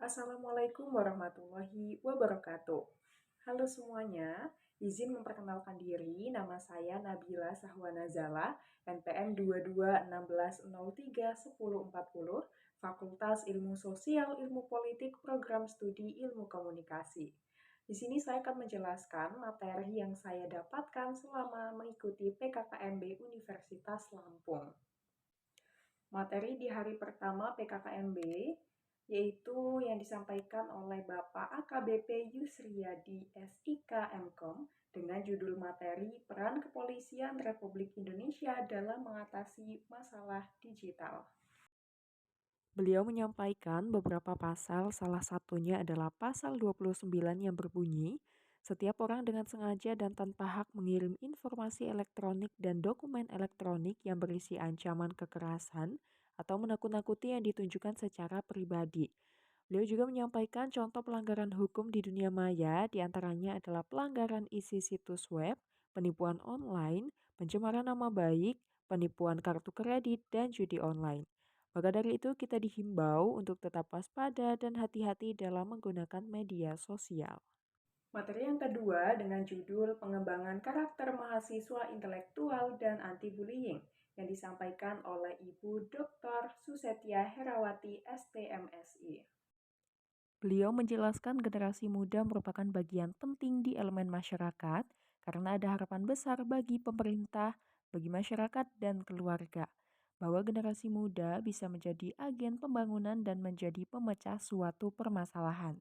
Assalamualaikum warahmatullahi wabarakatuh. Halo semuanya, izin memperkenalkan diri. Nama saya Nabila Sahwanazala, NPM 2216031040, Fakultas Ilmu Sosial, Ilmu Politik, Program Studi Ilmu Komunikasi. Di sini saya akan menjelaskan materi yang saya dapatkan selama mengikuti PKKMB Universitas Lampung. Materi di hari pertama PKKMB yaitu yang disampaikan oleh Bapak AKBP Yusriyadi SIK Mkom dengan judul materi Peran Kepolisian Republik Indonesia dalam mengatasi masalah digital. Beliau menyampaikan beberapa pasal, salah satunya adalah pasal 29 yang berbunyi, setiap orang dengan sengaja dan tanpa hak mengirim informasi elektronik dan dokumen elektronik yang berisi ancaman kekerasan atau menakut-nakuti yang ditunjukkan secara pribadi. Beliau juga menyampaikan contoh pelanggaran hukum di dunia maya, diantaranya adalah pelanggaran isi situs web, penipuan online, pencemaran nama baik, penipuan kartu kredit, dan judi online. Maka dari itu kita dihimbau untuk tetap waspada dan hati-hati dalam menggunakan media sosial. Materi yang kedua dengan judul Pengembangan Karakter Mahasiswa Intelektual dan Anti-Bullying yang disampaikan oleh Ibu Dr. Susetya Herawati STMSI. Beliau menjelaskan generasi muda merupakan bagian penting di elemen masyarakat karena ada harapan besar bagi pemerintah, bagi masyarakat, dan keluarga bahwa generasi muda bisa menjadi agen pembangunan dan menjadi pemecah suatu permasalahan.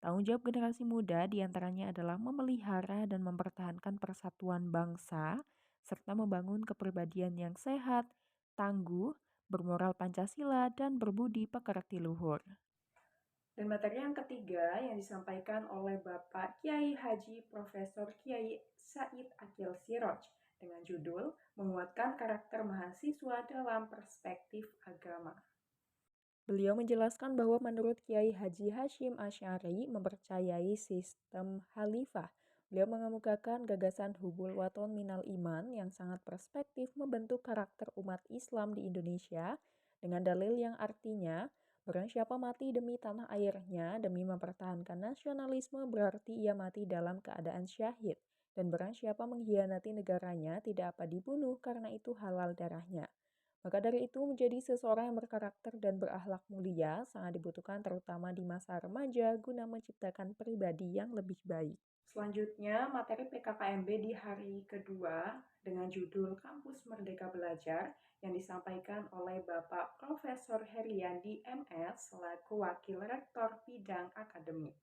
Tanggung jawab generasi muda diantaranya adalah memelihara dan mempertahankan persatuan bangsa, serta membangun kepribadian yang sehat, tangguh, bermoral Pancasila, dan berbudi pekerti luhur. Dan materi yang ketiga yang disampaikan oleh Bapak Kiai Haji Profesor Kiai Said Akil Siroj dengan judul Menguatkan Karakter Mahasiswa dalam Perspektif Agama. Beliau menjelaskan bahwa menurut Kiai Haji Hashim Asy'ari mempercayai sistem khalifah. Beliau mengemukakan gagasan hubul waton minal iman yang sangat perspektif membentuk karakter umat Islam di Indonesia dengan dalil yang artinya barang siapa mati demi tanah airnya, demi mempertahankan nasionalisme berarti ia mati dalam keadaan syahid. Dan barang siapa mengkhianati negaranya tidak apa dibunuh karena itu halal darahnya. Maka dari itu menjadi seseorang yang berkarakter dan berakhlak mulia sangat dibutuhkan terutama di masa remaja guna menciptakan pribadi yang lebih baik. Selanjutnya, materi PKKMB di hari kedua dengan judul Kampus Merdeka Belajar yang disampaikan oleh Bapak Profesor Heriandi MS selaku Wakil Rektor Bidang Akademik.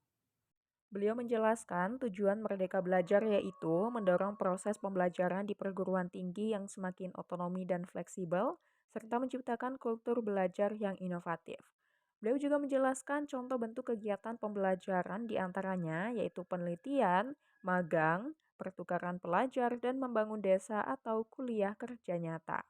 Beliau menjelaskan tujuan Merdeka Belajar yaitu mendorong proses pembelajaran di perguruan tinggi yang semakin otonomi dan fleksibel, serta menciptakan kultur belajar yang inovatif. Beliau juga menjelaskan contoh bentuk kegiatan pembelajaran diantaranya yaitu penelitian, magang, pertukaran pelajar, dan membangun desa atau kuliah kerja nyata.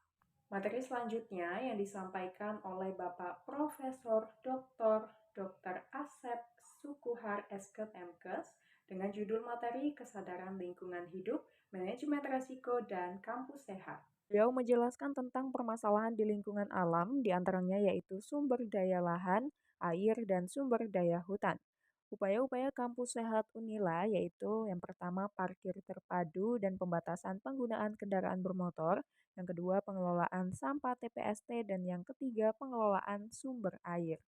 Materi selanjutnya yang disampaikan oleh Bapak Profesor Dr. Asep Sukuhar Eskep Mkes dengan judul materi Kesadaran Lingkungan Hidup, Manajemen Resiko, dan Kampus Sehat. Beliau menjelaskan tentang permasalahan di lingkungan alam, diantaranya yaitu sumber daya lahan, air, dan sumber daya hutan. Upaya-upaya kampus sehat Unila yaitu yang pertama parkir terpadu dan pembatasan penggunaan kendaraan bermotor, yang kedua pengelolaan sampah TPST, dan yang ketiga pengelolaan sumber air.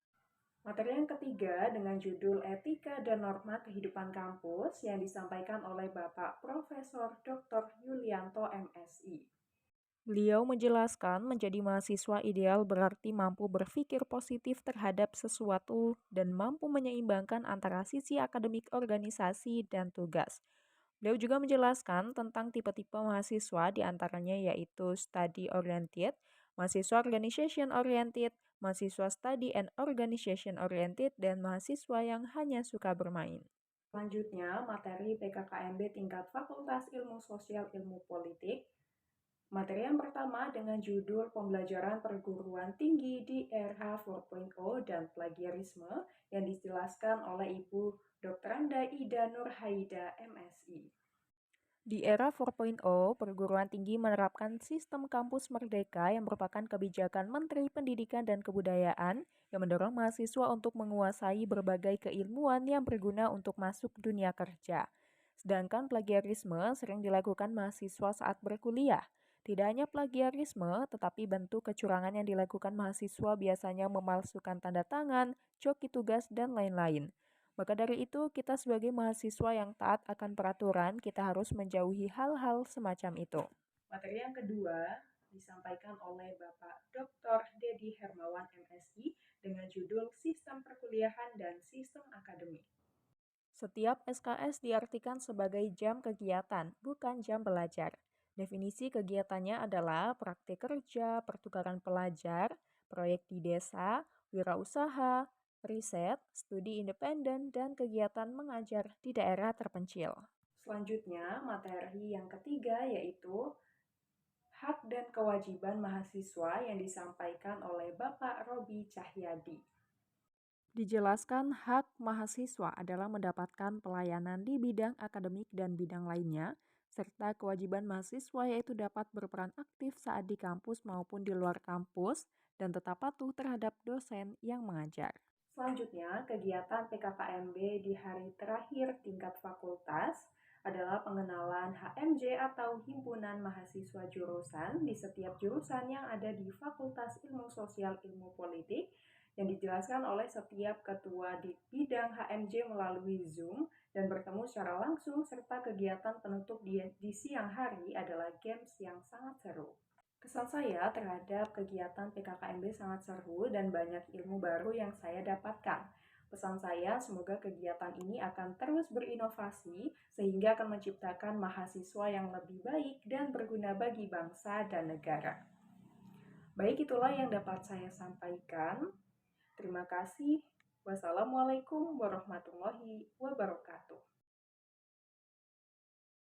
Materi yang ketiga dengan judul Etika dan Norma Kehidupan Kampus yang disampaikan oleh Bapak Profesor Dr. Yulianto MSI. Beliau menjelaskan menjadi mahasiswa ideal berarti mampu berpikir positif terhadap sesuatu dan mampu menyeimbangkan antara sisi akademik organisasi dan tugas. Beliau juga menjelaskan tentang tipe-tipe mahasiswa diantaranya yaitu study oriented, mahasiswa organization oriented, mahasiswa study and organization oriented, dan mahasiswa yang hanya suka bermain. Selanjutnya, materi PKKMB tingkat Fakultas Ilmu Sosial Ilmu Politik. Materi yang pertama dengan judul Pembelajaran Perguruan Tinggi di Era 4.0 dan Plagiarisme yang dijelaskan oleh Ibu Dr. Ida Nurhaida MSI. Di era 4.0, perguruan tinggi menerapkan sistem kampus merdeka yang merupakan kebijakan Menteri Pendidikan dan Kebudayaan yang mendorong mahasiswa untuk menguasai berbagai keilmuan yang berguna untuk masuk dunia kerja. Sedangkan plagiarisme sering dilakukan mahasiswa saat berkuliah. Tidak hanya plagiarisme, tetapi bentuk kecurangan yang dilakukan mahasiswa biasanya memalsukan tanda tangan, coki tugas, dan lain-lain. Maka dari itu, kita sebagai mahasiswa yang taat akan peraturan, kita harus menjauhi hal-hal semacam itu. Materi yang kedua disampaikan oleh Bapak Dr. Dedi Hermawan MSI dengan judul Sistem Perkuliahan dan Sistem Akademik. Setiap SKS diartikan sebagai jam kegiatan, bukan jam belajar. Definisi kegiatannya adalah praktik kerja, pertukaran pelajar, proyek di desa, wirausaha, riset, studi independen, dan kegiatan mengajar di daerah terpencil. Selanjutnya, materi yang ketiga yaitu hak dan kewajiban mahasiswa yang disampaikan oleh Bapak Robi Cahyadi. Dijelaskan hak mahasiswa adalah mendapatkan pelayanan di bidang akademik dan bidang lainnya, serta kewajiban mahasiswa yaitu dapat berperan aktif saat di kampus maupun di luar kampus dan tetap patuh terhadap dosen yang mengajar. Selanjutnya, kegiatan PKKMB di hari terakhir tingkat fakultas adalah pengenalan HMJ atau Himpunan Mahasiswa Jurusan di setiap jurusan yang ada di Fakultas Ilmu Sosial Ilmu Politik yang dijelaskan oleh setiap ketua di bidang HMJ melalui Zoom dan bertemu secara langsung serta kegiatan penutup di siang hari adalah games yang sangat seru. Kesan saya terhadap kegiatan PKKMB sangat seru dan banyak ilmu baru yang saya dapatkan. Pesan saya, semoga kegiatan ini akan terus berinovasi sehingga akan menciptakan mahasiswa yang lebih baik dan berguna bagi bangsa dan negara. Baik, itulah yang dapat saya sampaikan. Terima kasih. Wassalamualaikum warahmatullahi